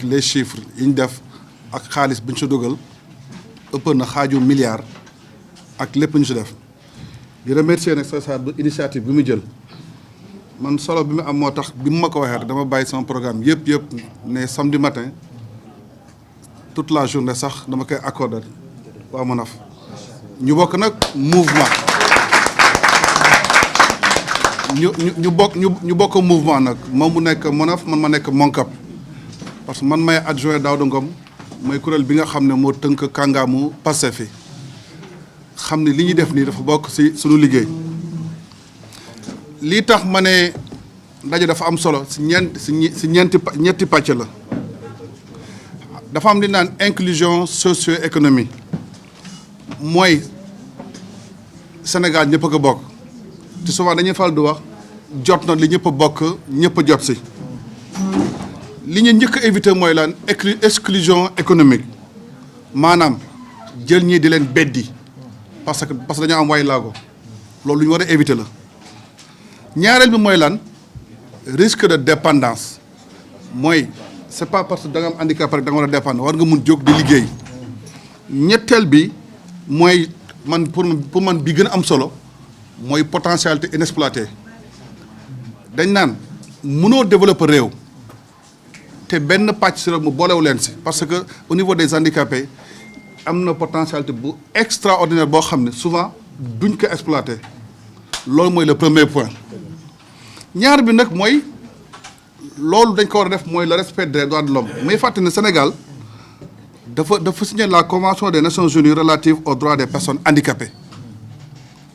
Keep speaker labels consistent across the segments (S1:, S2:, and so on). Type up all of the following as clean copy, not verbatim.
S1: les chiffres yi ñu def ak xaalis bi ñu si dugal ëpp na xaaju milliard ak lépp ñu si def di remercier nag César bu initiative bi mu jël man solo bi mu am moo tax bi mu ma ko waxee dama bàyyi sama programme yëpp ne samedi matin toute la journée sax dama koy accordé waa MONAF ñu bokk nag mouvement ñu bokk mouvement nag moom mu nekk MONAF man ma nekk MONCAP parce que man may adjoint Daouda Ngom mooy kuréel bi nga xam ne moo tënk kàngaamu Pastef fi xam ne li ñuy def nii dafa bokk ci suñu liggéey lii tax ma ne ndaje dafa am solo ci ñetti pàcc la dafa am li naan inclusion socio-économique mooy Sénégal ñëpp a ko bokk te souvent dañuy faral di wax jot na li ñëpp a bokk ñëpp a jot ci li ñu njëkk a éviter mooy lan exclusion économique maanaam jël ñii di leen beddi parce que dañoo am way laago loolu lu ñu war a éviter la ñaareel bi mooy lan risque de dépendance mooy c'est pas parce que da nga am handicap rek da nga war a dépendre war nga mun jóg di liggéey ñetteel bi mooy man pour man bi gën a am solo mooy potentialité inexploitée dañ naan mënoo développer réew te benn pàcc si rek mu boolewu leen si parce que au niveau des handicapés am na potentialité bu extraordinaire boo xam ne souvent duñ ko exploiter loolu mooy le premier point ñaar bi nag mooy loolu dañ ko war a def mooy le respect des droits de l'homme may fàttali ne Sénégal dafa signer la convention des Nations Unies relative aux droits des personnes handicapées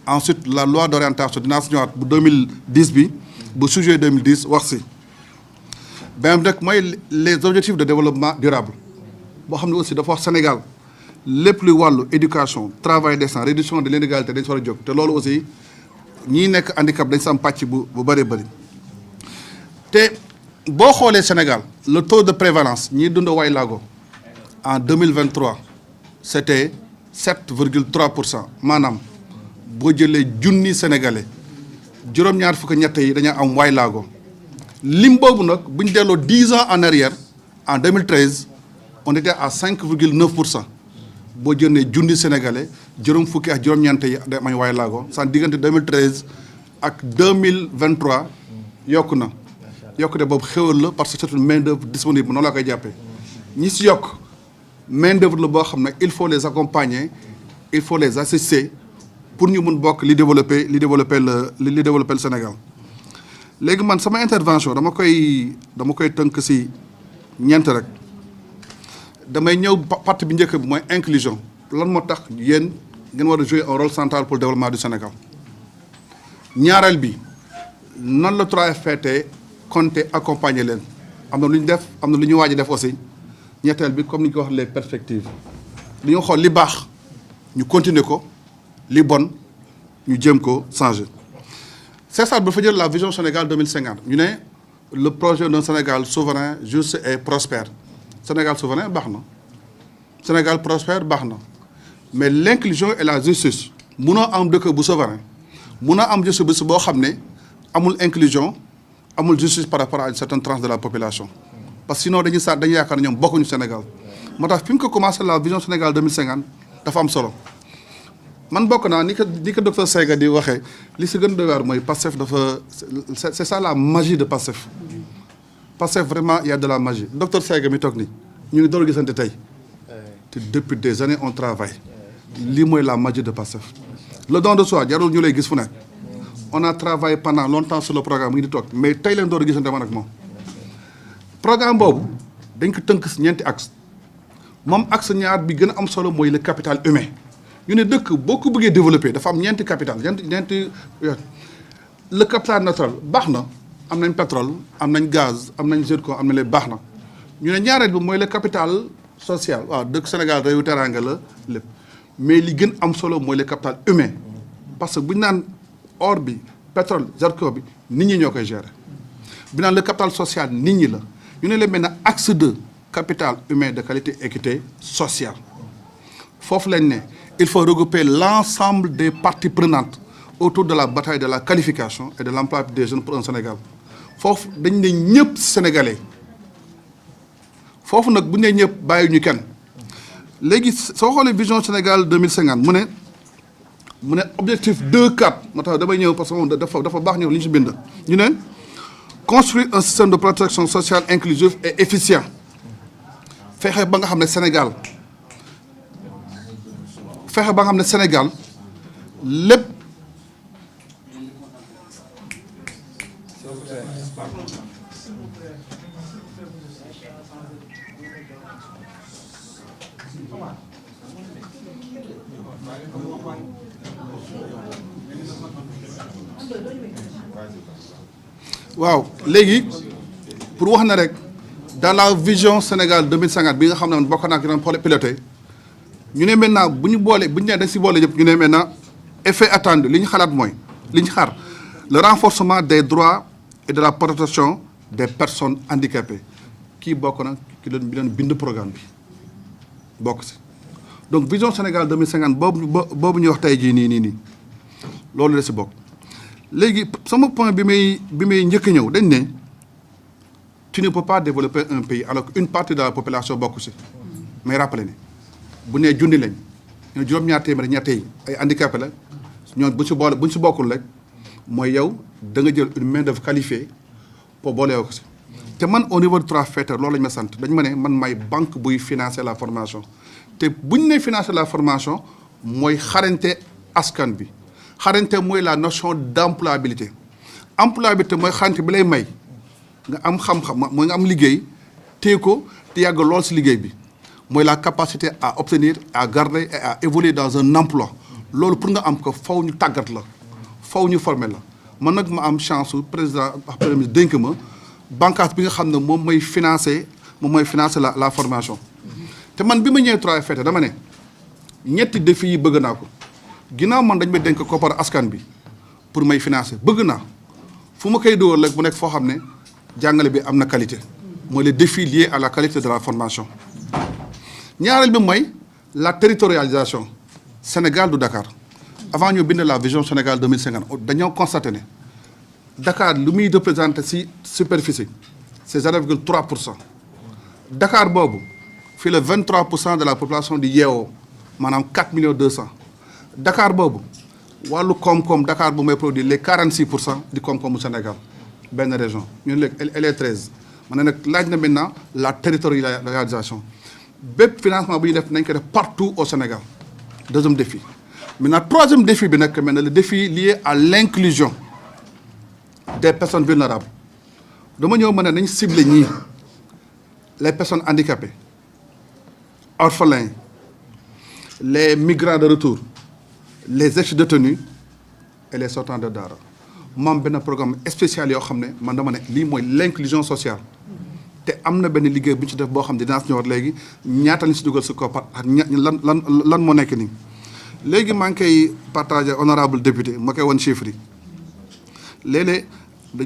S1: ensuite la loi d'orientation dinaa si ñëwaat bu 2010 bi bu juillet 2010 wax si benn nag mooy les objectifs de développement durable boo xam ne aussi dafa wax Sénégal lépp luy wàllu éducation travail décent réduction de l'inégalité dañ si war a jóg te loolu aussi ñii nekk handicap dañ si am pàcc bu bëree bëri te boo xoolee Sénégal le taux de prévalence ñii dund way laago en 2023 c'était 7,3% maanaam boo jëlee junni sénégalais juróom-ñaar fukk ñett yi dañoo am way laago lim boobu nag bu ñu delloo 10 ans en arrière en 2013 on était à 5,9% boo jëlee junni sénégalais juróom fukki ak juróom-ñeent yi day am way laago san diggante 2013 ak 2023 yokku na yokkute boobu xéwal la parce que c'est une main d'œuvre disponible noonu laa koy jàppee ñi si yokk main d'œuvre la boo xam ne il faut les accompagner il faut les assister pour ñu mun bokk li développer le Sénégal léegi man sama intervention dama koy tënk ci ñeent rek damay ñëw partie bi njëkk bi mooy inclusion lan moo tax yéen ngeen war a jouer un rôle central pour le développement du Sénégal ñaareel bi nan la 3FPT compter accompagner leen am na lu ñu def am na lu ñu waaj a def aussi ñetteel bi comme ni ñu ko wax les perspectives li ñu xool li baax ñu continuer ko li bon ñu jéem ko changer César dafa jël la vision Sénégal 2050 ñu ne le projet d'un Sénégal souverain juste et prospère Sénégal souverain baax na Sénégal prospère baax na mais l'inclusion et la justice munoo am dëkk bu souverain munoo am justice boo xam ne amul inclusion amul justice par rapport à une certaine tranche de la population parce que sinon dañuy yaakaar ne ñoom bokkuñu Sénégal moo tax fi mu ko commencé la vision Sénégal 2050 dafa am solo man bokk naa ni ko docteur Seyga di waxee li si gën a doy waar mooy Pastef dafa c'est ça la magie de Pastef Pastef vraiment il y a de la magie docteur Seyga mi toog nii ñu ngi door a gisante tey te depuis des années on travaille lii mooy la magie de Pastef le don de soi jarul ñu lay gis fu nekk on a travaillé pendant longtemps sur le programme mu ngi di toog mais tey leen door a gisante man ak moom programme boobu dañ ko tënk si ñeenti axe moom axe ñaar bi gën a am solo mooy le capital humain ñu ne dëkk boo ko bëggee développer dafa am ñeenti capital ñeenti le capital naturel baax na am nañ pétrole am nañ gaz am nañ zircon am na lépp baax na ñu ne ñaareel bi mooy le capital social waaw dëkk Sénégal réewu teraanga la lépp mais li gën am solo mooy le capital humain parce que bu ñu naan or bi pétrole zircon bi nit ñi ñoo koy gérer bi naan le capital social nit ñi la ñu ne leen maintenant axe 2 capital humain de qualité équité sociale foofu lañ ne il faut regrouper l'ensemble des parties prenantes autour de la bataille de la qualification et de l'emploi des jeunes pour un Sénégal foofu dañ ne ñëpp sénégalais foofu nag bu ne ñëpp bàyyi ñu kenn léegi soo xoolee vision Sénégal 2050 mu ne objectif 2-4 moo tax damay ñëw parce que moom dafa baax ñëw li ñu si bind ñu ne construire un système de protection sociale inclusif et efficient fexe ba nga xam ne Sénégal lépp waaw léegi pour wax na rek dans la vision Sénégal 2050 bi nga xam ne man bokk naa ci doon piloté ñu ne maintenant bu ñu nee dañ si boole yëpp ñu ne maintenant effet attendu li ñu xalaat mooy li ñu xaar le renforcement des droits et de la protection des personnes handicapées kii bokk na ki leen bind programme bi bokk si donc vision Sénégal 2050 boobu ñuy wax tey jii nii loolu la si bokk. léegi sama point bi may njëkk ñëw dañ ne tu ne peux pas développer un pays alors qu'une partie de la population bokk si mais rappelé ne bu nee junni lañ ñoo juróom-ñaar téeméer ñett yi ay handicapé la ñoom bu ñu si bokkul rek mooy yow da nga jël une main d'œuvre qualifiée pour boole ko si. te man au niveau de 3FPT loolu lañ ma sant dañ ma ne man may banque buy financer la formation te bu ñu nee financer la formation mooy xarañte askan bi. xarañte mooy la notion d'employabilité mooy xarañte bi lay may nga am xam-xam mooy nga am liggéey téye ko te yàgg lool si liggéey bi mooy la capacité à obtenir à garder et à évoluer dans un emploi loolu pour nga am ko faw ñu tàggat la faw ñu former la man nag ma am chance su président premier ministre dénk ma bànqaas bi nga xam ne moom mooy financer la formation te man bi ma ñëwee 3FPT dama ne ñetti défis yi bëgg naa ko ginnaaw man dañ may dénk koppar askan bi pour may financer bëgg naa fu ma koy dóor rek bu nekk foo xam ne jàngale bi am na qualité mooy les défis liés à la qualité de la formation ñaareel bi mooy la territorialisation Sénégal du Dakar avant ñu bind la vision Sénégal 2050 dañoo constaté ne Dakar lu muy représenté si superficie c'est 0,3%. Dakar boobu fii la 23% de la population di yeewoo maanaam 4,2 millions. Dakar boobu wàllu koom-koom Dakar bu may produire les 46% du koom-koomu Sénégal benn région ñun léegi elle est 13 ma ne nag laaj na maintenant la territorialisation bépp financement bu ñu def nañ ko def partout au Sénégal deuxième défi. Maintenant troisième défi bi nag maintenant le défi lié à l'inclusion des personnes vulnérables dama ñëw ma ne nañ ciblé ñii les personnes handicapées orphelins les migrants de retour les ex-détenus et les sortants de daara moom benn programme spécial yoo xam ne man dama ne lii mooy l'inclusion sociale te am na benn liggéey bu ñu ci def boo xam ne dinaa si ñëwaat léegi ñaata lañ si dugal si koppar ak lan moo nekk nii. léegi maa ngi koy partagé honorable député ma koy wan chiffres yi léeg-léeg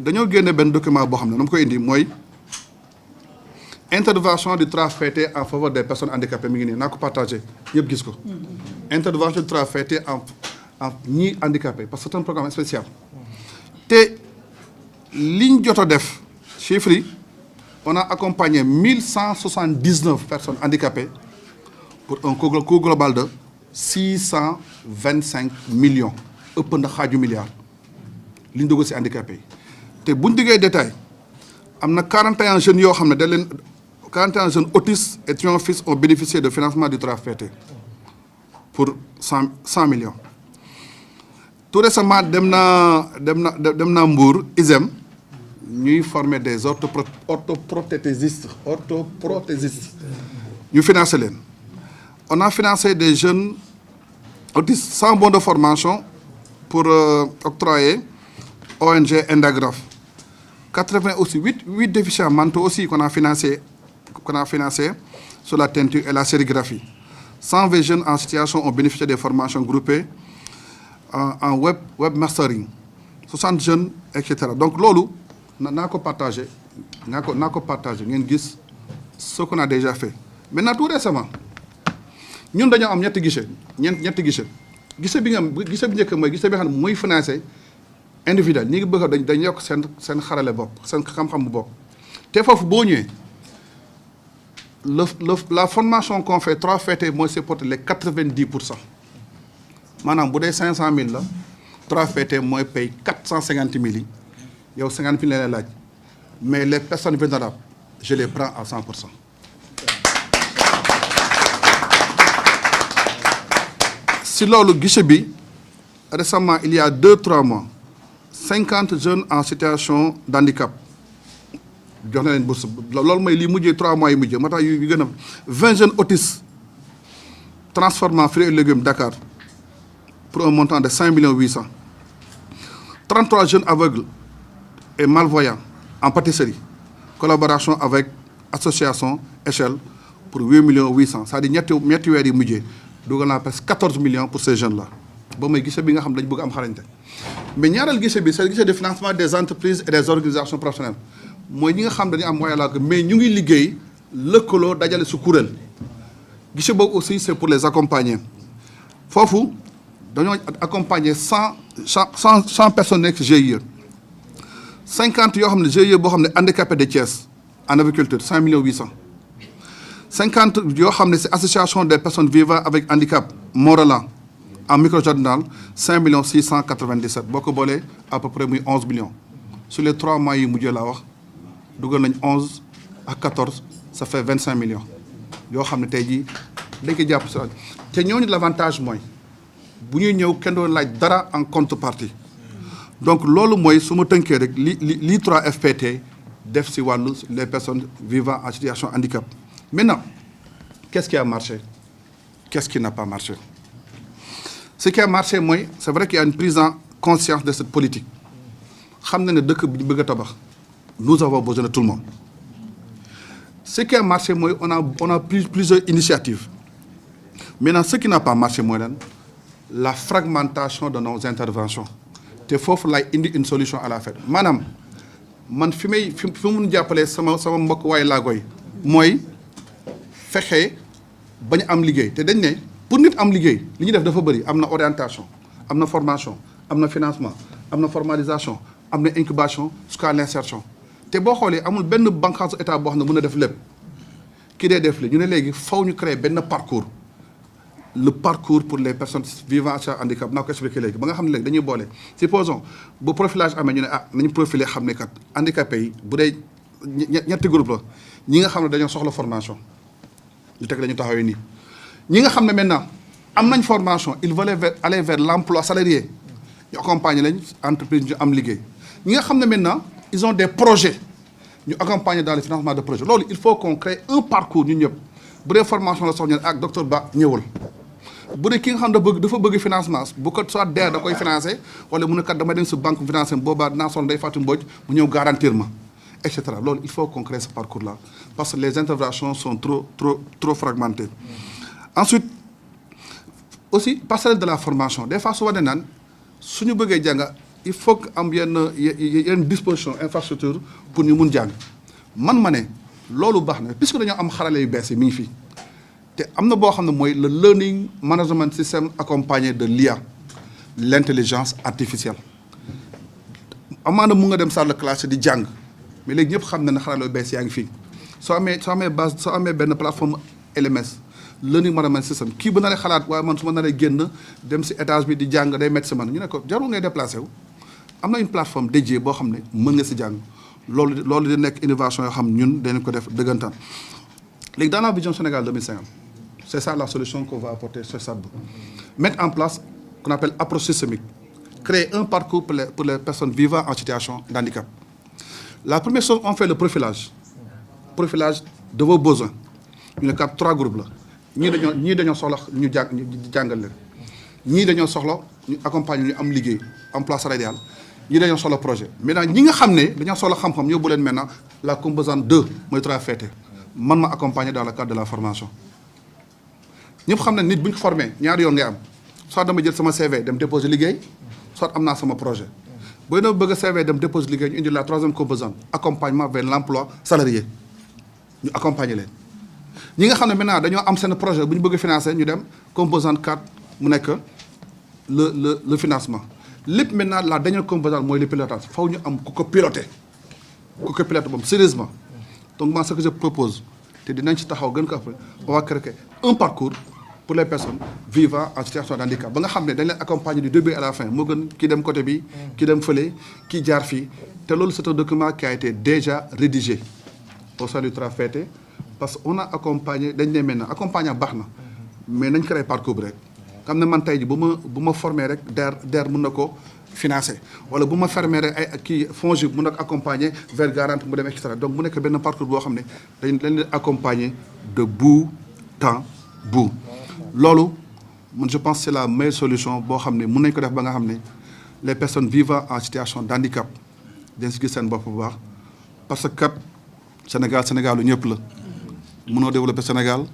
S1: dañoo génne benn document boo xam ne dama koy indi mooy intervention du 3FPT en faveur des personnes handicapées mi ngi nii naa ko partagé ñëpp gis ko. intervention du 3FPT en ñii handicapés parce que c'est un programme spécial. te liñ jot a def chiffres yi on a accompagné 1179 personnes handicapées pour un coût global de 625 millions ëpp na xaaju milliard li ñu dugg ci handicapés yi te buñ diggee détail am na 41 jeunes yoo xam ne dañ leen 41 jeunes autistes et triomphalistes ont bénéficié de financement du 3FPT pour 100 millions. Tout récemment dem naa Mbour ISEM ñuy former des orthoprothésistes ñu financer leen. On a financé des jeunes autistes sans bon de formation pour octroyer ONG Endagraph. 80 aussi 8 déficients mentaux aussi qu'on a financé sur la teinture et la sérigraphie. 120 jeunes en situation ont bénéficié des formations groupées en webmastering. 60 jeunes et cetera donc loolu naa ko partagé ngeen gis ce qu'on a déjà fait. Maintenant tout récemment ñun dañoo am ñetti guichet guichet bi njëkk mooy guichet bi xam ne muy financé individuel ñi ngi bëgg dañ yokk seen xarale bopp seen xam-xam bu bopp te foofu boo ñëwee la formation qu'on fait 3 FPT mooy c'est porter les 90%. Maanaam bu dee 500 000 la 3 FPT mooy paye 450 000 yi yow 50 000 la lay laaj mais les personnes vulnérables je les prends à 100%. Si loolu guichet bi récemment il y a 2-3 mois 50 jeunes en situation d'handicap jox na leen bourse loolu mooy lii mujjee 3 mois yi mujjee moo tax yu gën a 20 jeunes autistes transformant fruits et légumes Dakar pour un montant de 5 800 000. 33 jeunes aveugles et malvoyants en pâtisserie collaboration avec association Échelle pour 8 800 000, c'est-à-dire ñetti weer yi mujjee dugal naa presque 14 millions pour ces jeunes là ba may guichet bi nga xam dañ bëgg am xarañte mais ñaareel guichet bi c'est le guichet de financement des entreprises et des organisations professionnelles mooy ñi nga xam dañu am moyen la mais ñu ngi liggéey lëkkaloo dajale su kuréel guichet boobu aussi c'est pour les accompagner foofu dañoo accompagner 100 personnes nekk GIE 50 yoo xam ne GIE boo xam ne handicapé de Thiès en aviculture 5 800 000. 50 yoo xam ne c'est association des personnes vivant avec handicap Mont-Rolland en microjardinal 5 697 000 boo ko boolee à peu près muy 11 millions sur les 3 mois yi mujjee laa wax dugal nañ 11 ak 14 ça fait 25 millions yoo xam ne tey jii dañ koy jàpp si te ñooñu l'avantage mooy bu ñuy ñëw kenn doon laaj dara en contrepartie donc loolu mooy su ma tënkee rek li 3 FPT def si wàllu les personnes vivant en situation de handicap. Maintenant, qu'est-ce qui a marché? Qu'est-ce qui n'a pas marché? Ce qui a marché, moi, c'est vrai qu'il y a une prise en conscience de cette politique. Nous avons besoin de tout le monde. Ce qui a marché, moi, on a pris plusieurs initiatives. Maintenant, ce qui n'a pas marché, moi, la fragmentation de nos interventions. Il faut une solution à la fête. Madame, man fi mu jàppale sama mbokk waay laagoy mooy fexe bañ am liggéey te dañ ne pour nit am liggéey li ñuy def dafa bëri am na orientation am na formation am na financement am na formalisation am na incubation jusqu'à l'insertion te boo xoolee amul benn bànqaasu état boo xam ne mën a def lépp ki dee def li ñu ne léegi faw ñu créer benn parcours le parcours pour les personnes vivant avec handicap naa ko expliqué léegi ba nga xam ne léegi dañuy boole supposons bu profilage amee ñu ne nañu profilé xam ne kat handicapé yi bu dee ñetti groupe la ñi nga xam ne dañoo soxla formation ñu teg dañu taxawee nii ñi nga xam ne maintenant am nañ formation ils veulent aller vers l'emploi salarié ñu accompagner lañ entreprise ñu am liggéey ñi nga xam ne maintenant ils ont des projets ñu accompagner dans le financement de projet loolu il faut qu'on crée un parcours ñun ñëpp bu dee formation la soxla ak docteur Ba ñëwal bu dee ki nga xam ne dafa bëgg financement bu ko soit DER da koy financé wala mu ne kat damay dem si banque financé boobaa dinaa sonn day Fatou Mbodj mu ñëw garantir ma et cetera loolu il faut qu'on crée ce parcours là parce que les interventions sont trop fragmentées. Ensuite aussi passerelle de la formation des fois souvent dañ naan suñu bëggee jàng il faut que am yenn disposition infrastructure pour ñu mun jàng man ma ne loolu baax na puisque dañoo am xarale yu bees yi mi ngi fi. te am na boo xam ne mooy le learning management system accompagné de l'IA l'intelligence artificielle amaana mu nga dem salle de classe di jàng mais léegi ñëpp xam na ne xarala yu bees yaa ngi fii soo amee benn plateforme LMS learning management system kii bu naree xalaat waaye man su ma naree génn dem si étage bi di jàng day métti si man ñu ne ko jarul ngay déplacé wu am na une plateforme dédiée boo xam ne mën nga si jàng loolu di nekk innovation yoo xam ñun dañu ko def dëggantaan léegi dans la vision Sénégal 2050 c'est ça la solution qu'on va apporter sur SADBO. Mettre en place ce qu'on appelle approche systémique. Créer un parcours pour les personnes vivant en situation de handicap. La première chose, on fait le profilage. Profilage de vos besoins. Il y a 3 groupes là. Ñii dañoo soxla ñu jàngal leen. Ñii dañoo soxla ñu accompagner ñu am liggéey emploi salarial. Ñii dañoo soxla projet. Maintenant ñi nga xam ne dañoo soxla xam-xam yóbbu leen maintenant la composante 2 mooy 3 FPT. Man ma accompagner dans le cadre de la formation. ñëpp xam ne nit bu ñu ko formé ñaari yoon ngay am soit dama jël sama CV dem déposer liggéey soit am naa sama projet booy na bëgg a CV dem déposer liggéey ñu indi la 3e composante accompagnement vers l'emploi salarié ñu accompagner leen. ñi nga xam ne maintenant dañoo am seen projet bu ñu bëgg a financer ñu dem composante 4 mu nekk le financement lépp maintenant la dernière composante mooy le pilotage faw ñu am ku ko piloter moom sérieusement donc moi ce que je propose te dinañ ci taxaw gën ko après on va créer un parcours pour les personnes vivant en situation de handicap ba nga xam ne dañ leen accompagner du début à la fin moo gën ki dem côté bi ki dem fële ki jaar fii te loolu c'est un document qui a été déjà rédigé au sein du TRAFET parce que on a accompagné dañ ne maintenant accompagnant baax na mais nañ créé parcours bi rek xam ne man tey ji bu ma formé rek DER mën na ko financer wala bu ma formé rek ay kii FONGIP mën na ko accompagner vers garantie mu dem et cetera donc mu nekk benn parcours boo xam ne dañ leen accompagner de bout en bout loolu man je pense c'est la meilleure solution boo xam ne mën nañ ko def ba nga xam ne les personnes vivant en situation de handicap dañ si gis seen bopp bu baax parce que kat Sénégal lu ñëpp la mënoo développer Sénégal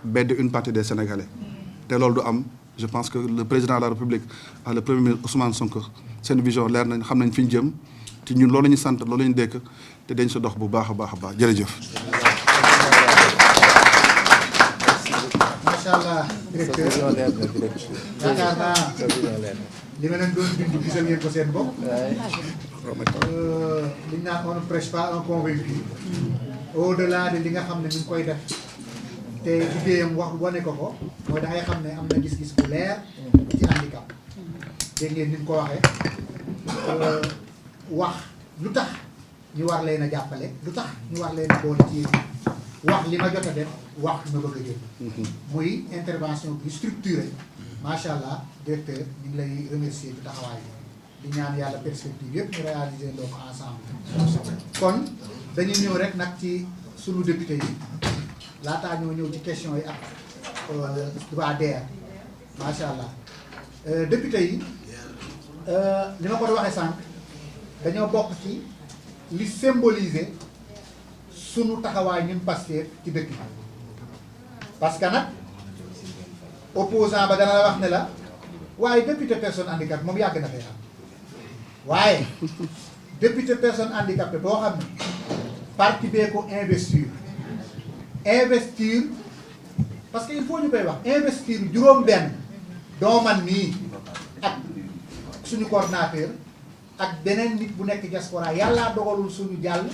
S1: bedd une partie des Sénégalais te loolu du am je pense que le président de la République ak le premier ministre Ousmane Sonko seen vision leer nañ xam nañ fi ñu jëm te ñun loolu la ñu sant loolu la ñu dékk te dañ sa dox bu baax a baax jërëjëf.
S2: macha allah directeur yaakaar naa li ma leen doon bind gisal ngeen ko seen bopp. li ñu naan on ne prêche pas un convaincu. au-delà de li nga xam ne mi ngi koy def te liggéeyam wax wane ko mooy da ngay xam ne am na gis-gis bu leer ci handicap. dégg ngeen ni mu ko waxee wax lu tax ñu war leen a jàppale lu tax ñu war leen a boole ci yéen wax li ma jot a def wax li ma bëgg a jël. muy intervention bi structurée macha allah directeur ñu ngi lay remercier ci taxawaay bi di ñaan yàlla perspective yëpp ñu réaliser ndoo ko ensemble. kon dañuy ñëw rek nag ci sunu député yi laataa ñoo ñëw ci question yi ak waa DER macha allah député yi li ma ko doon waxee sànq dañoo bokk ci li symboliser sunu taxawaay ñun Pastef ci dëkk bi parce que nag opposant ba dana la wax ne la waaye député personne handicapée moom yàgg na fee am waaye député personne handicapée boo xam ne parti bee ko investir parce que il faut ñu koy wax investir juróom-benn doo man nii ak suñu coordinateur ak beneen nit bu nekk diaspora yàllaa dogalul suñu jàll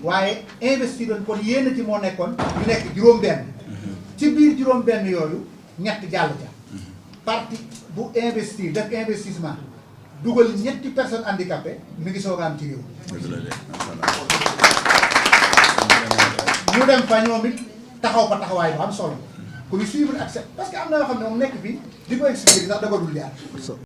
S2: waaye investir doon kon yéen ci moo nekkoon ñu nekk juróom-benn ci biir juróom-benn yooyu ñett jàll ca parti bu investir def investissement dugal ñetti personnes handicapées mi ngi soog a am ci réew ñu dem fa ñoom it taxaw fa taxawaay bu am solo ku ñu suivre ak parce que am na yoo xam ne moom nekk fii di ko expliquer sax dafa dul jaar